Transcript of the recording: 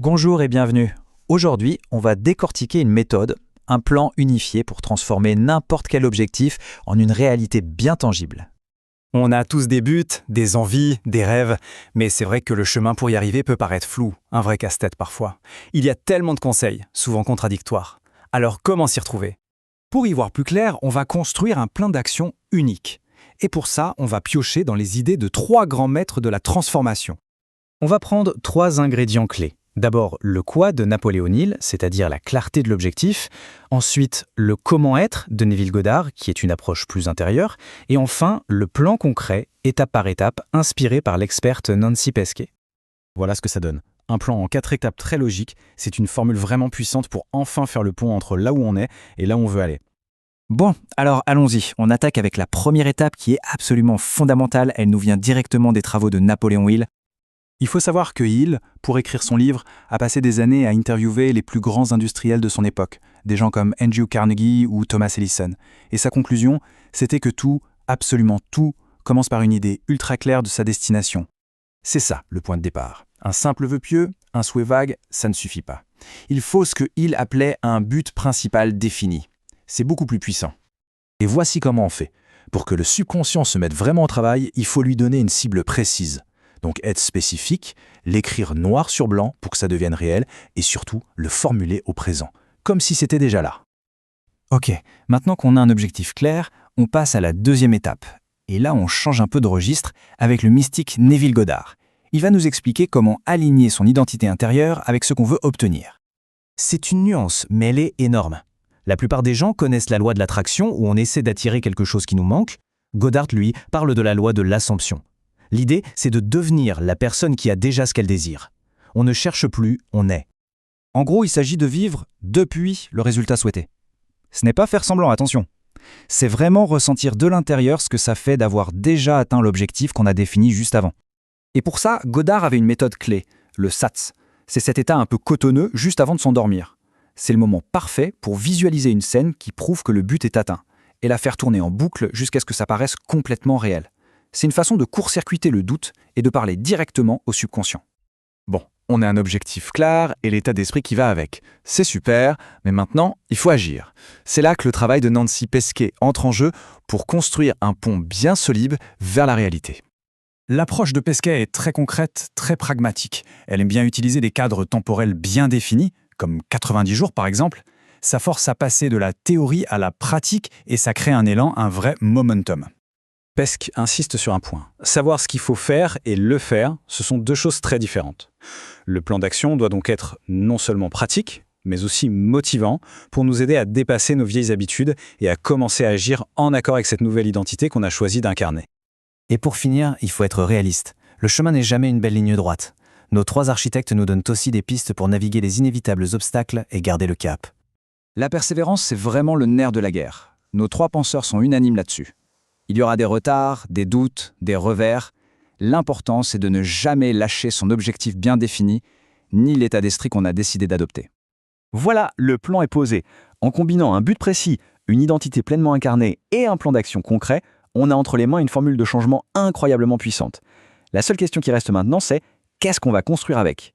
Bonjour et bienvenue. Aujourd'hui, on va décortiquer une méthode, un plan unifié pour transformer n'importe quel objectif en une réalité bien tangible. On a tous des buts, des envies, des rêves, mais c'est vrai que le chemin pour y arriver peut paraître flou, un vrai casse-tête parfois. Il y a tellement de conseils, souvent contradictoires. Alors comment s'y retrouver? Pour y voir plus clair, on va construire un plan d'action unique. Et pour ça, on va piocher dans les idées de 3 grands maîtres de la transformation. On va prendre 3 ingrédients clés. D'abord, le quoi de Napoléon Hill, c'est-à-dire la clarté de l'objectif. Ensuite, le comment être de Neville Goddard, qui est une approche plus intérieure. Et enfin, le plan concret, étape par étape, inspiré par l'experte Nancy Pesquet. Voilà ce que ça donne. Un plan en 4 étapes très logique, c'est une formule vraiment puissante pour enfin faire le pont entre là où on est et là où on veut aller. Bon, alors allons-y. On attaque avec la première étape qui est absolument fondamentale. Elle nous vient directement des travaux de Napoléon Hill. Il faut savoir que Hill, pour écrire son livre, a passé des années à interviewer les plus grands industriels de son époque, des gens comme Andrew Carnegie ou Thomas Edison. Et sa conclusion, c'était que tout, absolument tout, commence par une idée ultra claire de sa destination. C'est ça, le point de départ. Un simple vœu pieux, un souhait vague, ça ne suffit pas. Il faut ce que Hill appelait un but principal défini. C'est beaucoup plus puissant. Et voici comment on fait. Pour que le subconscient se mette vraiment au travail, il faut lui donner une cible précise. Donc être spécifique, l'écrire noir sur blanc pour que ça devienne réel et surtout le formuler au présent, comme si c'était déjà là. Ok, maintenant qu'on a un objectif clair, on passe à la deuxième étape. Et là, on change un peu de registre avec le mystique Neville Goddard. Il va nous expliquer comment aligner son identité intérieure avec ce qu'on veut obtenir. C'est une nuance, mais elle est énorme. La plupart des gens connaissent la loi de l'attraction où on essaie d'attirer quelque chose qui nous manque. Goddard, lui, parle de la loi de l'assomption. L'idée, c'est de devenir la personne qui a déjà ce qu'elle désire. On ne cherche plus, on est. En gros, il s'agit de vivre depuis le résultat souhaité. Ce n'est pas faire semblant, attention. C'est vraiment ressentir de l'intérieur ce que ça fait d'avoir déjà atteint l'objectif qu'on a défini juste avant. Et pour ça, Goddard avait une méthode clé, le SATS. C'est cet état un peu cotonneux juste avant de s'endormir. C'est le moment parfait pour visualiser une scène qui prouve que le but est atteint et la faire tourner en boucle jusqu'à ce que ça paraisse complètement réel. C'est une façon de court-circuiter le doute et de parler directement au subconscient. Bon, on a un objectif clair et l'état d'esprit qui va avec. C'est super, mais maintenant, il faut agir. C'est là que le travail de Nancy Pesquet entre en jeu pour construire un pont bien solide vers la réalité. L'approche de Pesquet est très concrète, très pragmatique. Elle aime bien utiliser des cadres temporels bien définis, comme 90 jours par exemple. Ça force à passer de la théorie à la pratique et ça crée un élan, un vrai momentum. Pesquet insiste sur un point. Savoir ce qu'il faut faire et le faire, ce sont 2 choses très différentes. Le plan d'action doit donc être non seulement pratique, mais aussi motivant pour nous aider à dépasser nos vieilles habitudes et à commencer à agir en accord avec cette nouvelle identité qu'on a choisi d'incarner. Et pour finir, il faut être réaliste. Le chemin n'est jamais une belle ligne droite. Nos 3 architectes nous donnent aussi des pistes pour naviguer les inévitables obstacles et garder le cap. La persévérance, c'est vraiment le nerf de la guerre. Nos 3 penseurs sont unanimes là-dessus. Il y aura des retards, des doutes, des revers. L'important, c'est de ne jamais lâcher son objectif bien défini, ni l'état d'esprit qu'on a décidé d'adopter. Voilà, le plan est posé. En combinant un but précis, une identité pleinement incarnée et un plan d'action concret, on a entre les mains une formule de changement incroyablement puissante. La seule question qui reste maintenant, c'est qu'est-ce qu'on va construire avec ?